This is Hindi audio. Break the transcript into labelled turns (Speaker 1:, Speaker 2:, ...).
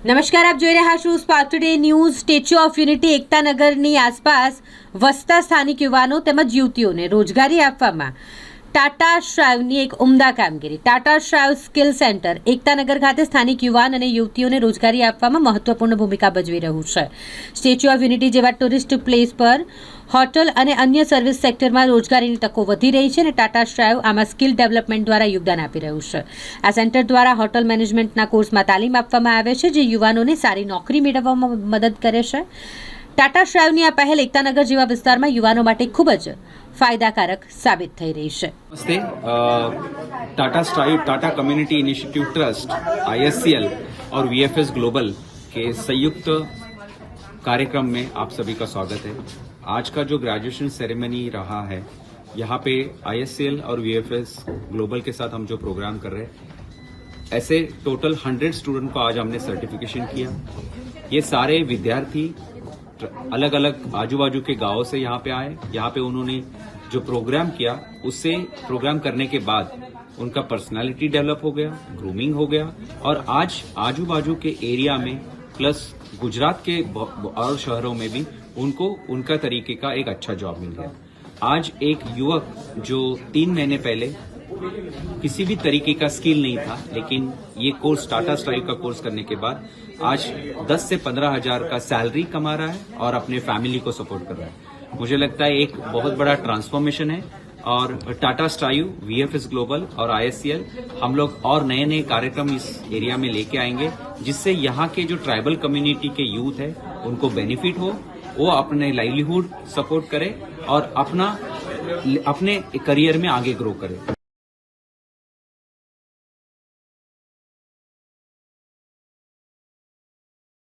Speaker 1: નમસ્કાર, આપ જોઈ રહ્યા છો Spark Today News. Statue of Unity એકતાનગરની આસપાસ વસતા સ્થાનિક યુવાનો તેમજ યુવતીઓને રોજગારી આપવામાં ટાટા શ્રાઇવની એક ઉમદા કામગીરી. ટાટા શ્રાઇવ સ્કિલ સેન્ટર એકતાનગર ખાતે સ્થાનિક યુવાન અને યુવતીઓને રોજગારી આપવામાં મહત્વપૂર્ણ ભૂમિકા ભજવી રહ્યું છે. સ્ટેચ્યુ ઓફ યુનિટી જેવા ટુરિસ્ટ પ્લેસ પર હોટલ અને અન્ય સર્વિસ સેક્ટરમાં રોજગારીની તકો વધી રહી છે અને ટાટા શ્રાઇવ આમાં સ્કિલ ડેવલપમેન્ટ દ્વારા યોગદાન આપી રહ્યું છે. આ સેન્ટર દ્વારા હોટલ મેનેજમેન્ટના કોર્સમાં તાલીમ આપવામાં આવે છે, જે યુવાનોને સારી નોકરી મેળવવામાં મદદ કરે છે. ટાટા શ્રાઇવની આ પહેલ એકતાનગર જેવા વિસ્તારમાં યુવાનો માટે ખૂબ જ फायदाकारक साबित થઈ રહી છે.
Speaker 2: नमस्ते. Tata strive, Tata community initiative trust, ISCL और VFS ग्लोबल के संयुक्त कार्यक्रम में आप सभी का स्वागत है. आज का जो ग्रेजुएशन सेरेमनी रहा है, यहाँ पे ISCL और VFS ग्लोबल के साथ हम जो प्रोग्राम कर रहे हैं, ऐसे टोटल 100 स्टूडेंट को आज हमने सर्टिफिकेशन किया. ये सारे विद्यार्थी अलग अलग आजू बाजू के गांवों से यहाँ पे आए. यहाँ पे उन्होंने जो प्रोग्राम किया, उससे प्रोग्राम करने के बाद उनका पर्सनालिटी डेवलप हो गया, ग्रूमिंग हो गया और आज आजू बाजू के एरिया में प्लस गुजरात के और शहरों में भी उनको उनका तरीके का एक अच्छा जॉब मिल गया. आज एक युवक जो 3 महीने पहले किसी भी तरीके का स्किल नहीं था, लेकिन ये कोर्स टाटा स्ट्राइव का कोर्स करने के बाद आज 10 से 15 हजार का सैलरी कमा रहा है और अपने फैमिली को सपोर्ट कर रहा है. मुझे लगता है एक बहुत बड़ा ट्रांसफॉर्मेशन है और टाटा स्ट्राइव, VFS ग्लोबल और ISCL हम लोग और नए नए कार्यक्रम इस एरिया में लेके आएंगे, जिससे यहाँ के जो ट्राइबल कम्युनिटी के यूथ है उनको बेनिफिट हो, वो अपने लाइवलीहुड सपोर्ट करे और अपने करियर में आगे ग्रो करे.